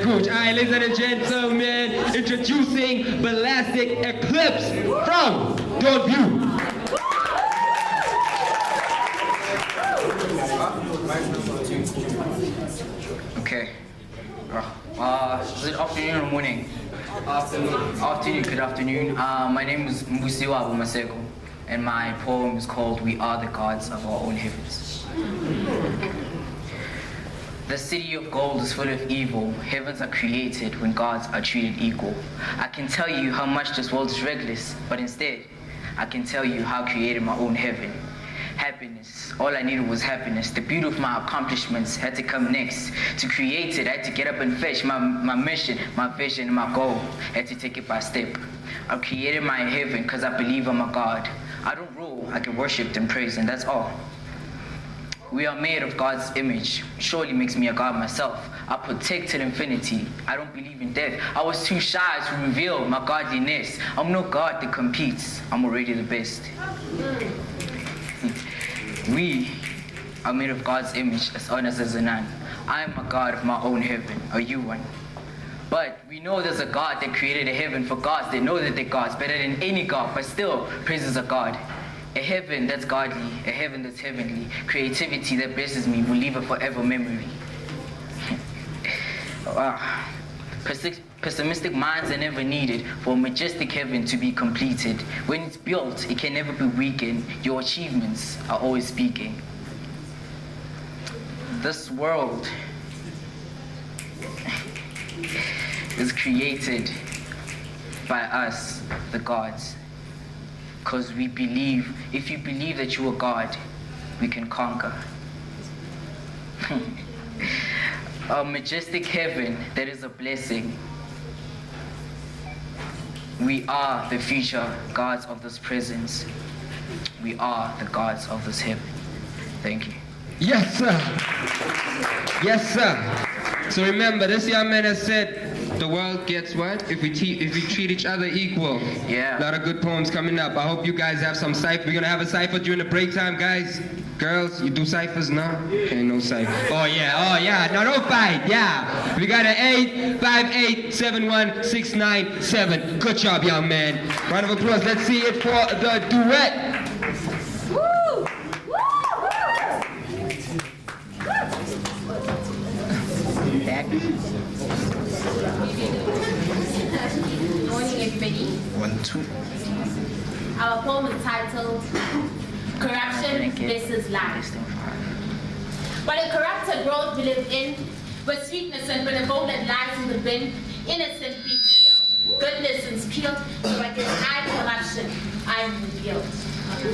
coach. All right, ladies and gentlemen, introducing Blastic Eclipse from Dawnview. Okay. Is it afternoon or morning? Afternoon, good afternoon. My name is Maseko, and my poem is called We Are the Gods of Our Own Heavens. The city of gold is full of evil. Heavens are created when gods are treated equal. I can tell you how much this world is reckless, but instead, I can tell you how I created my own heaven. Happiness. All I needed was happiness. The beauty of my accomplishments had to come next. To create it, I had to get up and fetch my mission, my vision, my goal. I had to take it by step. I created my heaven because I believe I'm a god. I don't rule, I can worship and praise, and that's all. We are made of God's image. Surely makes me a god myself. I protect till infinity. I don't believe in death. I was too shy to reveal my godliness. I'm no god that competes. I'm already the best. We are made of God's image, as honest as a nun. I am a god of my own heaven. Are you one? But we know there's a God that created a heaven for gods that know that they're gods better than any god, but still praises a God. A heaven that's godly, a heaven that's heavenly. Creativity that blesses me will leave a forever memory. Pessimistic minds are never needed for a majestic heaven to be completed. When it's built, it can never be weakened. Your achievements are always speaking. This world is created by us, the gods. Because we believe, if you believe that you are God, we can conquer. A majestic heaven that is a blessing. We are the future gods of this presence. We are the gods of this heaven. Thank you. Yes, sir. Yes, sir. So remember, this young man has said, the world gets what? If we treat each other equal. Yeah. A lot of good poems coming up. I hope you guys have some cipher. We're gonna have a cipher during the break time, guys. Girls, you do ciphers now? Okay, no cipher. Oh yeah. No, don't fight. Yeah. We got an 858-71697. Good job, young man. Round of applause. Let's see it for the duet. Morning, everybody. 1, 2. Our poem is titled Corruption versus Lies. But a corrupted world we live in, where sweetness and benevolent lies in the bin, innocent be killed, goodness is peeled, so against high corruption, I am revealed.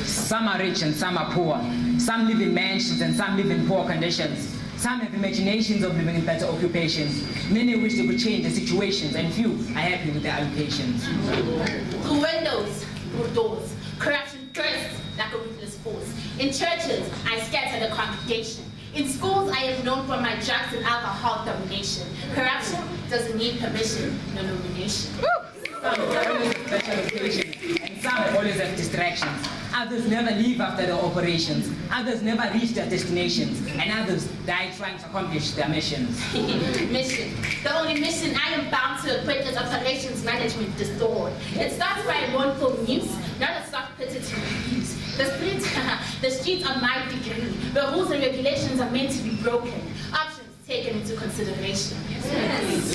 Some are rich and some are poor. Some live in mansions and some live in poor conditions. Some have imaginations of living in better occupations. Many wish they could change the situations, and few are happy with their allocations. Through windows, through doors, corruption bursts like a ruthless force. In churches, I scatter the congregation. In schools, I am known for my drugs and alcohol domination. Corruption doesn't need permission, no nomination. Some always have better allocations, and some always have distractions. Others never leave after their operations. Others never reach their destinations. And others die trying to accomplish their missions. Mission. The only mission I am bound to equip is operations management distorted. It starts by a mournful news, not a soft pity to refuse. The streets are my degree. The rules and regulations are meant to be broken. Options taken into consideration.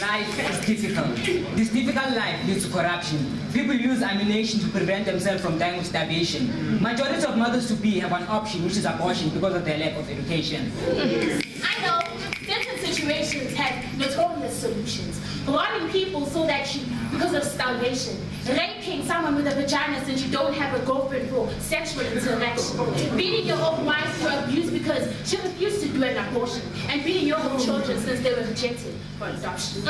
Life is difficult. This difficult life leads to corruption. People use ammunition to prevent themselves from dying of starvation. Majority of mothers-to-be have one option, which is abortion, because of their lack of education. I know certain situations have notorious solutions. Robbing people so that because of starvation. Raping someone with a vagina since you don't have a girlfriend for sexual interaction. Beating your own wife for abuse because she refused to do an abortion. And beating your own children since they were rejected for adoption.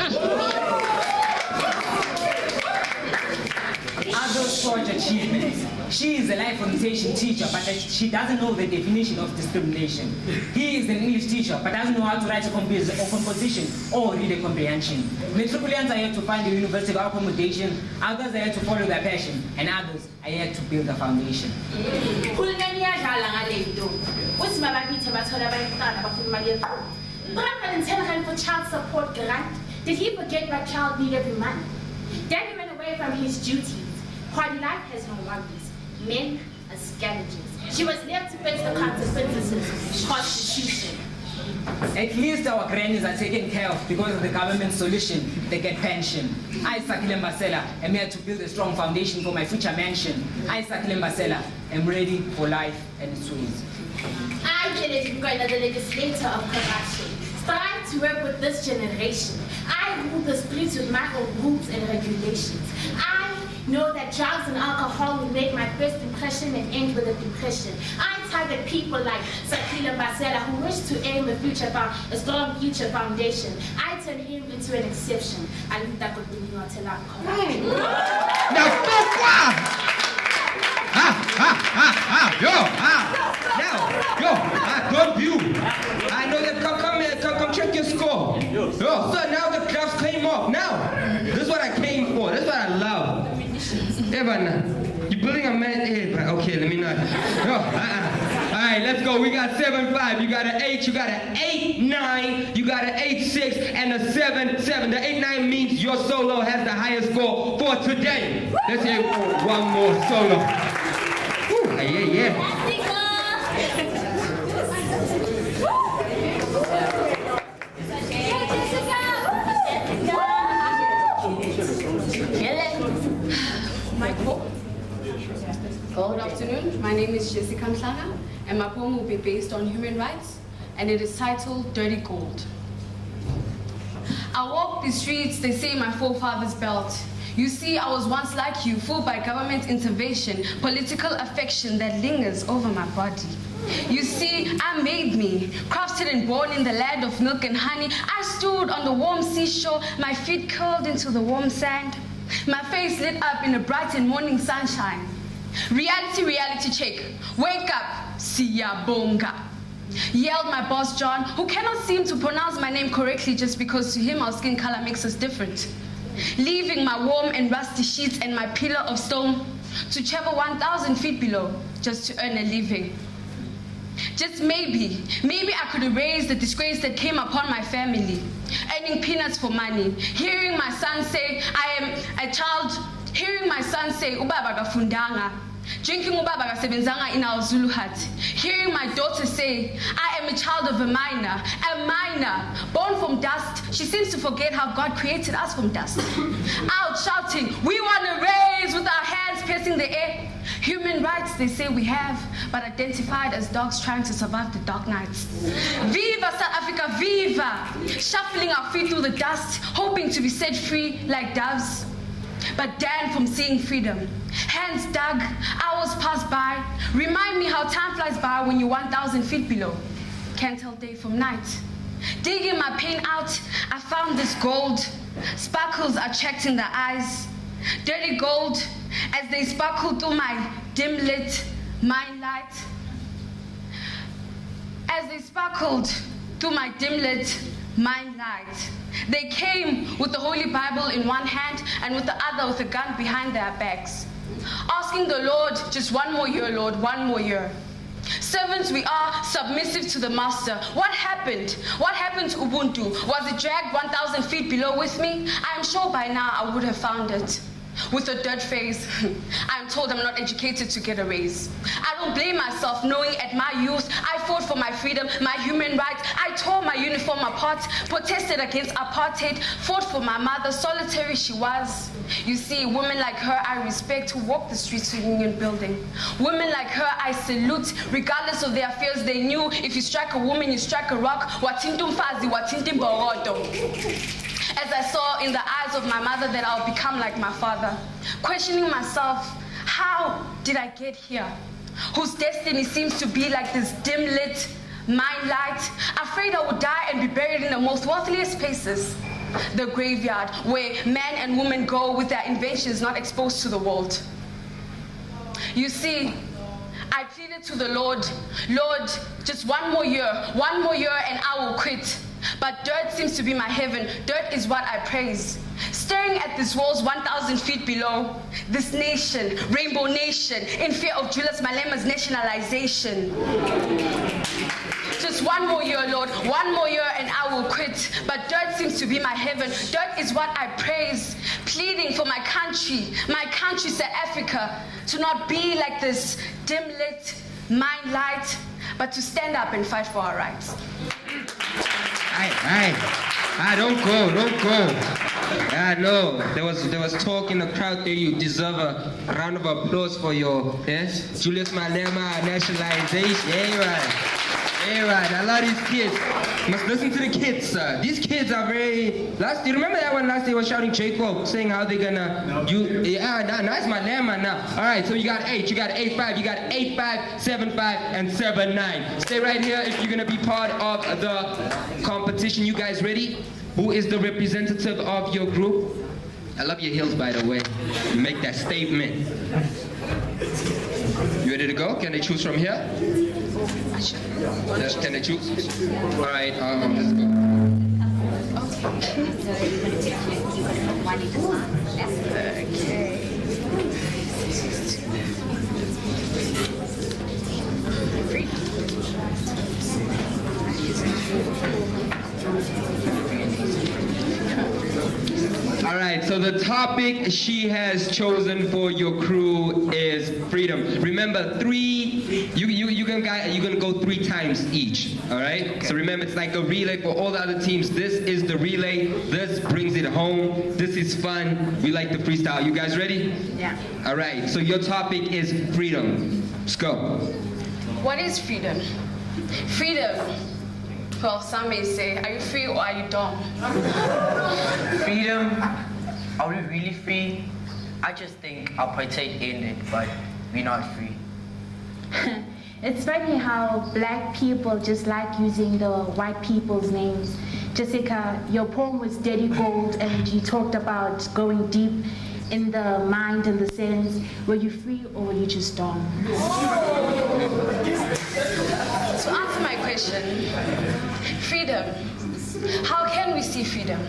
Others forge achievements. She is a life orientation teacher, but she doesn't know the definition of discrimination. He is an English teacher, but doesn't know how to write a composition or read a comprehension. Metropolitans are here to find a university of accommodation, others are here to follow their passion, and others are here to build a foundation. For child support grant, Did he forget what child need every month? Daddy ran away from his duties. Party life has no worries. Men are scavengers. She was left to face the consequences of prostitution. At least our grannies are taken care of because of the government solution. They get pension. I, Sothile Mbasela, am here to build a strong foundation for my future mansion. I, Sothile Mbasela, am ready for life and its ways. I, Theledi, the legislator of corruption, strive to work with this generation. I rule the streets with my own rules and regulations. I know that drugs and alcohol will make my first impression and end with a depression. I target people like Sothile Mbasela who wish to aim a strong future foundation. I turn him into an exception. I leave that good thing until I'm corruption. Now, pourquoi? Dawnview. I know that. Come check your score. So now the graphs came off. Now, this is what I came for. This is what I love. Evan, you're building a man. Okay, let me not. All right, let's go. We got 7-5. You got an 8. You got an 8-9. You got an 8-6 and a 7-7. The 8-9 means your solo has the highest score for today. Let's hear one more solo. Woo, yeah. Good afternoon, my name is Mhlanga, and my poem will be based on human rights, and it is titled Dirty Gold. I walk the streets, they say my forefathers built. You see, I was once like you, fooled by government intervention, political affection that lingers over my body. You see, I made me, crafted and born in the land of milk and honey. I stood on the warm seashore, my feet curled into the warm sand, my face lit up in a bright and morning sunshine. Reality check. Wake up, siyabonga. Yelled my boss John, who cannot seem to pronounce my name correctly just because to him our skin color makes us different. Leaving my warm and rusty sheets and my pillar of stone to travel 1,000 feet below just to earn a living. Just maybe I could erase the disgrace that came upon my family. Earning peanuts for money, hearing my son say, I am a child, hearing my son say, ubaba kafundanga, drinking ubaba kasebenzanga in our Zulu hut, hearing my daughter say, I am a child of a miner, born from dust. She seems to forget how God created us from dust. Out shouting, we want to raise with our hands piercing the air. Human rights they say we have, but identified as dogs trying to survive the dark nights. Viva South Africa, viva! Shuffling our feet through the dust, hoping to be set free like doves. But damned from seeing freedom. Hands dug, hours pass by. Remind me how time flies by when you're 1,000 feet below. Can't tell day from night. Digging my pain out, I found this gold. Sparkles are checked in the eyes. Dirty gold, as they sparkle through my dim-lit mind light. As they sparkled through my dim-lit mind light. They came with the Holy Bible in one hand and with the other with a gun behind their backs. Asking the Lord, just one more year, Lord, one more year. Servants we are, submissive to the master. What happened? What happened to Ubuntu? Was it dragged 1,000 feet below with me? I am sure by now I would have found it. With a dirt face, I am told I'm not educated to get a raise. I don't blame myself knowing at my youth I fought for my freedom, my human rights. I tore my uniform apart, protested against apartheid, fought for my mother, solitary she was. You see, women like her I respect who walk the streets to Union Building. Women like her I salute, regardless of their fears. They knew if you strike a woman, you strike a rock. Watintumfazi, watintimborodo. As I saw in the eyes of my mother that I'll become like my father, questioning myself, how did I get here? Whose destiny seems to be like this dim-lit mind light, afraid I would die and be buried in the most worthless places, the graveyard where man and woman go with their inventions not exposed to the world. You see, I pleaded to the Lord, Lord, just one more year and I will quit. But dirt seems to be my heaven. Dirt is what I praise. Staring at these walls 1,000 feet below, this nation, Rainbow Nation, in fear of Julius Malema's nationalization. Just one more year, Lord, one more year and I will quit, but dirt seems to be my heaven. Dirt is what I praise, pleading for my country, South Africa, to not be like this dim-lit mind light, but to stand up and fight for our rights. Don't go. No, there was talk in the crowd there. You deserve a round of applause for your Julius Malema nationalization. Right. I love these kids. You must listen to the kids, sir. These kids are very. You remember that one last day was shouting Jacob, saying how they're gonna. Now it's Malema now. All right, so you got 8, you got 8-5, you got 8-5, 7-5, and 7-9. Stay right here if you're gonna be part of the competition. You guys ready? Who is the representative of your group? I love your heels, by the way. You make that statement. You ready to go? Can they choose from here? Can they choose? All right, let's go. All right, so the topic she has chosen for your crew is freedom. Remember, you're gonna go 3 times each. All right. Okay. So remember, it's like a relay for all the other teams. This is the relay. This brings it home. This is fun. We like the freestyle. You guys ready? Yeah. All right. So your topic is freedom. Let's go. What is freedom? Freedom. Well, some may say, are you free or are you dumb? Freedom? Are we really free? I just think I'll partake in it, but we're not free. It's funny how black people just like using the white people's names. Jessica, your poem was Dirty Gold, and you talked about going deep in the mind and the sense. Were you free or were you just dumb? To answer my question, freedom. How can we see freedom?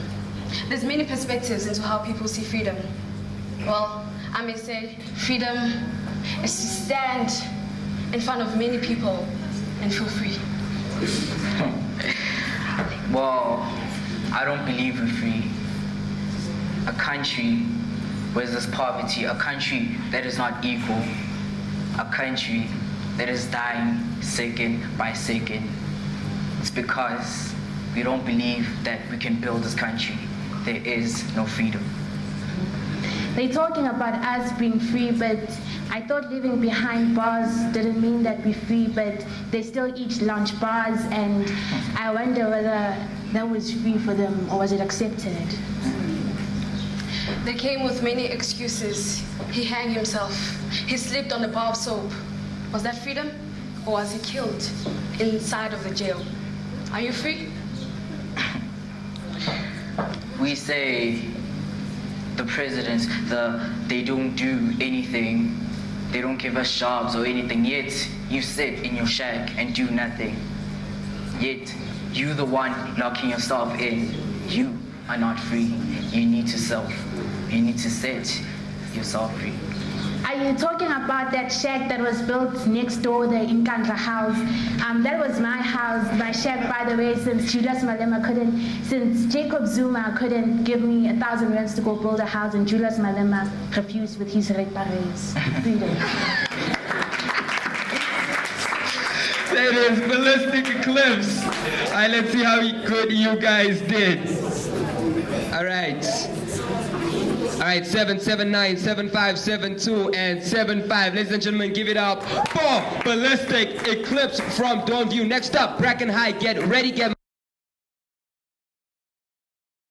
There's many perspectives into how people see freedom. Well, I may say freedom is to stand in front of many people and feel free. Well, I don't believe we're free. A country where there's poverty, a country that is not equal, a country that is dying second by second. It's because we don't believe that we can build this country. There is no freedom. They're talking about us being free, but I thought living behind bars didn't mean that we're free, but they still eat lunch bars, and I wonder whether that was free for them or was it accepted? They came with many excuses. He hanged himself. He slipped on a bar of soap. Was that freedom? Or was he killed inside of the jail? Are you free? We say the presidents, they don't do anything. They don't give us jobs or anything. Yet you sit in your shack and do nothing. Yet you're the one locking yourself in. You are not free. You need to set yourself free. Are you talking about that shack that was built next door, the Nkandla house? That was my house, my shack, by the way, since Jacob Zuma couldn't give me 1,000 rands to go build a house, and Julius Malema refused with his red berets. Freedom. That is Blastic Eclipse. All right, let's see how good you guys did. All right. All right, 7, 7, 9, 7, 5, 7, 2, and 7, 5. Ladies and gentlemen, give it up for Blastic Eclipse from Dawnview. Next up, Bracken High. Get ready, get